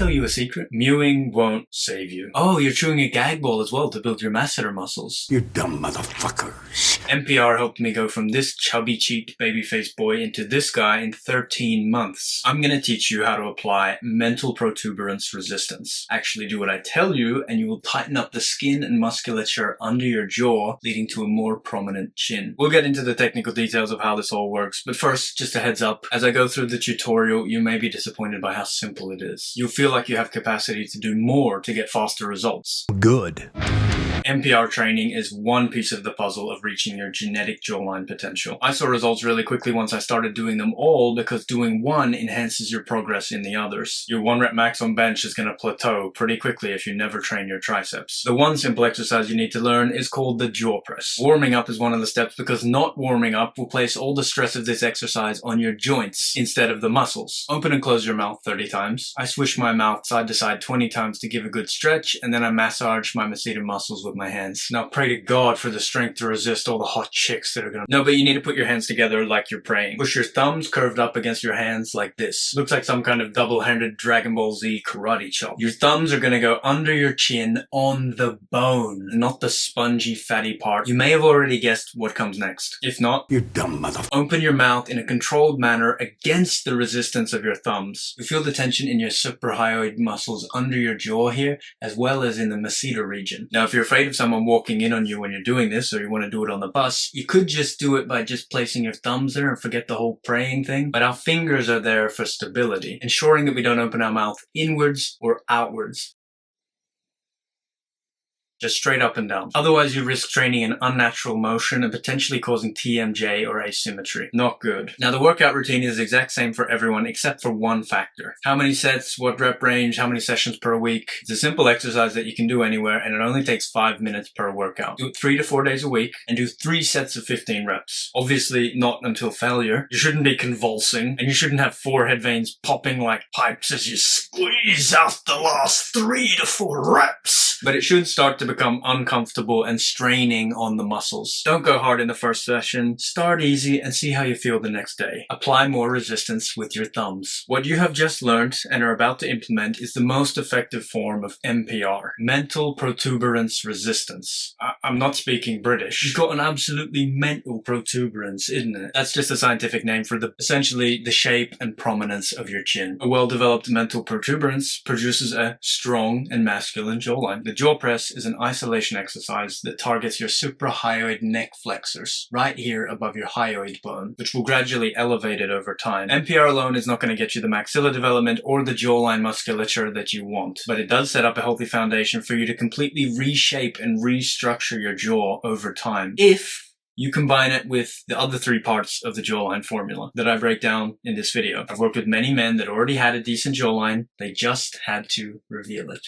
tell you a secret? Mewing won't save you. Oh, you're chewing a gag ball as well to build your masseter muscles. You dumb motherfuckers. MPR helped me go from this chubby-cheeked babyface boy into this guy in 13 months. I'm gonna teach you how to apply mental protuberance resistance. Actually do what I tell you, and you will tighten up the skin and musculature under your jaw, leading to a more prominent chin. We'll get into the technical details of how this all works, but first, just a heads up, as I go through the tutorial, you may be disappointed by how simple it is. You'll feel like you have capacity to do more to get faster results. Good. MPR training is one piece of the puzzle of reaching your genetic jawline potential. I saw results really quickly once I started doing them all because doing one enhances your progress in the others. Your 1 rep max on bench is going to plateau pretty quickly if you never train your triceps. The one simple exercise you need to learn is called the jaw press. Warming up is one of the steps because not warming up will place all the stress of this exercise on your joints instead of the muscles. Open and close your mouth 30 times. I swish my mouth side to side 20 times to give a good stretch, and then I massage my masseter muscles with my hands. Now pray to God for the strength to resist all the hot chicks that are gonna... No, but you need to put your hands together like you're praying. Push your thumbs curved up against your hands like this. Looks like some kind of double-handed Dragon Ball Z karate chop. Your thumbs are gonna go under your chin on the bone, not the spongy fatty part. You may have already guessed what comes next. If not, You dumb motherfucker. open your mouth in a controlled manner against the resistance of your thumbs. You feel the tension in your suprahyoid muscles under your jaw here, as well as in the masseter region. Now, if you're afraid of someone walking in on you when you're doing this, or you want to do it on the bus, you could just do it by just placing your thumbs there and forget the whole praying thing. But our fingers are there for stability, ensuring that we don't open our mouth inwards or outwards. Just straight up and down. Otherwise, you risk training an unnatural motion and potentially causing TMJ or asymmetry. Not good. Now, the workout routine is the exact same for everyone except for one factor. How many sets, what rep range, how many sessions per week. It's a simple exercise that you can do anywhere, and it only takes 5 minutes per workout. Do it 3 to 4 days a week and do 3 sets of 15 reps. Obviously, not until failure. You shouldn't be convulsing, and you shouldn't have forehead veins popping like pipes as you squeeze out the last 3 to 4 reps. But it should start to become uncomfortable and straining on the muscles. Don't go hard in the first session. Start easy and see how you feel the next day. Apply more resistance with your thumbs. What you have just learned and are about to implement is the most effective form of MPR, mental protuberance resistance. I'm not speaking British. You've got an absolutely mental protuberance, isn't it? That's just a scientific name for essentially the shape and prominence of your chin. A well-developed mental protuberance produces a strong and masculine jawline. The jaw press is an isolation exercise that targets your suprahyoid neck flexors, right here above your hyoid bone, which will gradually elevate it over time. MPR alone is not going to get you the maxilla development or the jawline musculature that you want, but it does set up a healthy foundation for you to completely reshape and restructure your jaw over time, if you combine it with the other 3 parts of the jawline formula that I break down in this video. I've worked with many men that already had a decent jawline, they just had to reveal it.